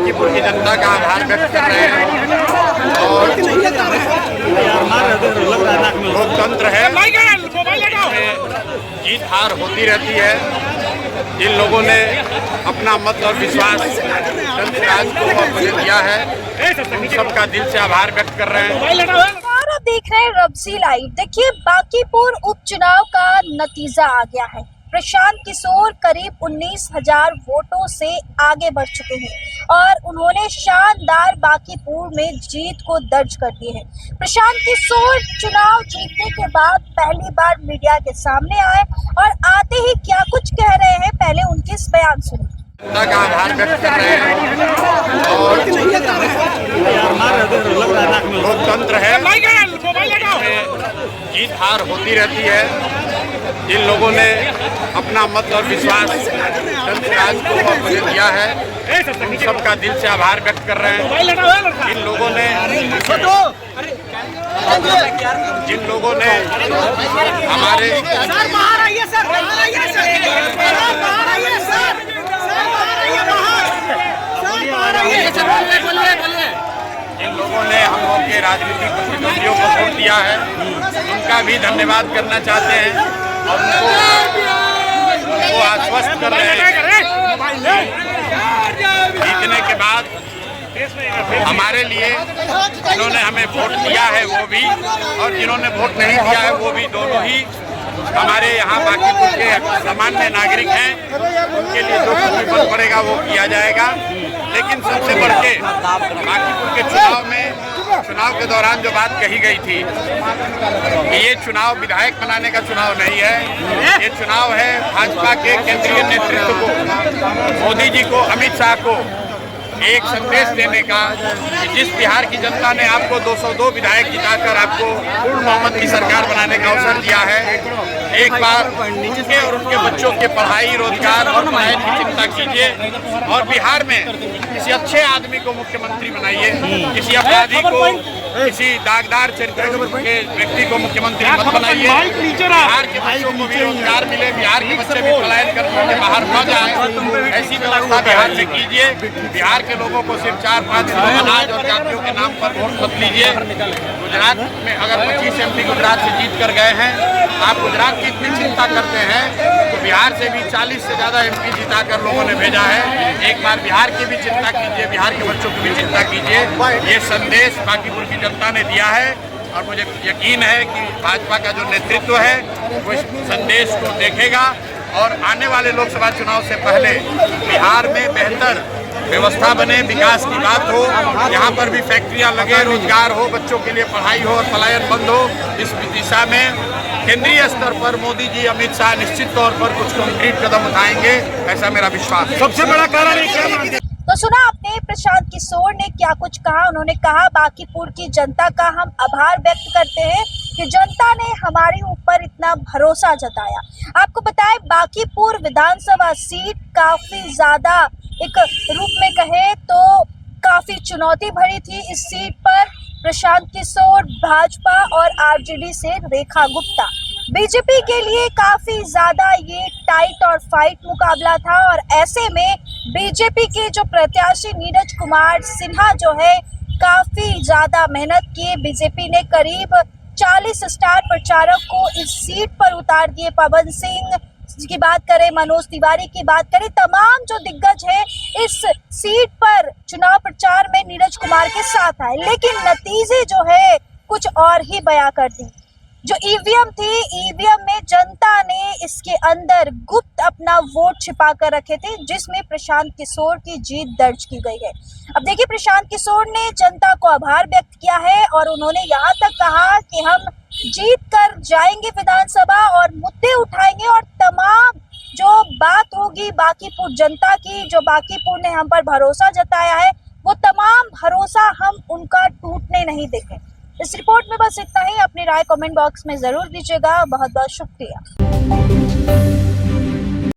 बांकीपुर की जनता का आभार व्यक्त कर रहे हैं। और लोकतंत्र है, जीत हार होती रहती है। जिन लोगों ने अपना मत और विश्वास जनराज को मुझे दिया है, उन सबका दिल से आभार व्यक्त कर रहे हैं। आप देख रहे हैं रब्सी लाइव। देखिए, बांकीपुर उपचुनाव का नतीजा आ गया है। प्रशांत किशोर करीब 19,000 वोटों से आगे बढ़ चुके हैं और उन्होंने शानदार बांकीपुर में जीत को दर्ज कर दी है। प्रशांत किशोर चुनाव जीतने के बाद पहली बार मीडिया के सामने आए और आते ही क्या कुछ कह रहे हैं, पहले उनके इस बयान सुनिए। जनता का आभार व्यक्त कर रहे हैं। और लोकतंत्र है, जीत हार होती रहती है। जिन लोगों ने अपना मत और विश्वास जनराज को मुझे दिया है, उन सबका दिल से आभार व्यक्त कर रहे हैं। जिन लोगों ने हमारे जिन लोगों ने हम लोग के राजनीतिक प्रतिद्वंदियों को वोट दिया है, उनका भी धन्यवाद करना चाहते हैं और उनको आश्वस्त कर रहे हैं। जीतने के बाद हमारे लिए जिन्होंने हमें वोट दिया है वो भी, और जिन्होंने वोट नहीं दिया है वो भी, दोनों ही हमारे यहाँ बांकीपुर के सामान्य नागरिक हैं। उनके लिए जो कुछ भी बल पड़ेगा वो किया जाएगा। लेकिन सबसे बढ़ के बांकीपुर के चुनाव के दौरान जो बात कही गई थी कि ये चुनाव विधायक बनाने का चुनाव नहीं है, ये चुनाव है भाजपा के केंद्रीय नेतृत्व को, मोदी जी को, अमित शाह को एक संदेश देने का कि जिस बिहार की जनता ने आपको 202 विधायक जिताकर आपको पूर्ण बहुमत की सरकार बनाने का अवसर दिया है, एक बार उनके और उनके बच्चों के पढ़ाई, रोजगार और पलायन की चिंता कीजिए और बिहार में किसी अच्छे आदमी को मुख्यमंत्री बनाइए, किसी अपराधी को, किसी दागदार चरित्र के व्यक्ति को मुख्यमंत्री मत बनाइए। बिहार के बच्चों को भी रोजगार मिले, बिहार के बच्चे भी पलायन करके बाहर न जाए, ऐसी व्यवस्था बिहार में कीजिए। बिहार के लोगों को सिर्फ 4-5 अनाज और जातियों के नाम पर वोट मत लीजिए। गुजरात में अगर 25 MP गुजरात से जीत कर गए हैं, आप गुजरात की इतनी चिंता करते हैं तो बिहार से भी 40 से ज़्यादा MP जिता कर लोगों ने भेजा है। एक बार बिहार की भी चिंता कीजिए, बिहार के बच्चों की भी चिंता कीजिए। ये संदेश बांकीपुर की जनता ने दिया है और मुझे यकीन है कि भाजपा का जो नेतृत्व है वो इस संदेश को देखेगा और आने वाले लोकसभा चुनाव से पहले बिहार में बेहतर व्यवस्था बने, विकास की बात हो, यहाँ पर भी फैक्ट्रियाँ लगे, रोजगार हो, बच्चों के लिए पढ़ाई हो और पलायन बंद हो। इस दिशा में केंद्रीय स्तर पर मोदी जी, अमित शाह निश्चित तौर पर कुछ कंक्रीट कदम उठाएंगे, ऐसा मेरा विश्वास है। सबसे बड़ा कारण है। तो सुना आपने प्रशांत किशोर ने क्या कुछ कहा। उन्होंने कहा, बांकीपुर की जनता का हम आभार व्यक्त करते हैं कि जनता ने हमारे ऊपर इतना भरोसा जताया। आपको बताएं, बांकीपुर विधानसभा सीट काफी ज्यादा एक रूप में कहे तो काफी चुनौती भरी थी। इस सीट पर प्रशांत किशोर, भाजपा और आरजेडी से रेखा गुप्ता, बीजेपी के लिए काफी ज्यादा ये टाइट और फाइट मुकाबला था। और ऐसे में बीजेपी के जो प्रत्याशी नीरज कुमार सिन्हा जो है, काफी ज्यादा मेहनत की। बीजेपी ने करीब 40 स्टार प्रचारक को इस सीट पर उतार दिए। पवन सिंह की बात करें, मनोज तिवारी की बात करें, तमाम जो दिग्गज है इस सीट पर चुनाव प्रचार में नीरज कुमार के साथ आए। लेकिन नतीजे जो है कुछ और ही बयां कर दी। जो ईवीएम थी, ईवीएम में जनता ने इसके अंदर गुप्त अपना वोट छिपा कर रखे थे, जिसमें प्रशांत किशोर की जीत दर्ज की गई है। अब देखिए, प्रशांत किशोर ने जनता को आभार व्यक्त किया है और उन्होंने यहाँ तक कहा कि हम जीत कर जाएंगे विधानसभा और मुद्दे उठाएंगे और तमाम जो बात होगी बांकीपुर जनता की, जो बांकीपुर ने हम पर भरोसा जताया है, वो तमाम भरोसा हम उनका टूटने नहीं देंगे। इस रिपोर्ट में बस इतना ही। अपनी राय कमेंट बॉक्स में जरूर दीजिएगा। बहुत बहुत शुक्रिया।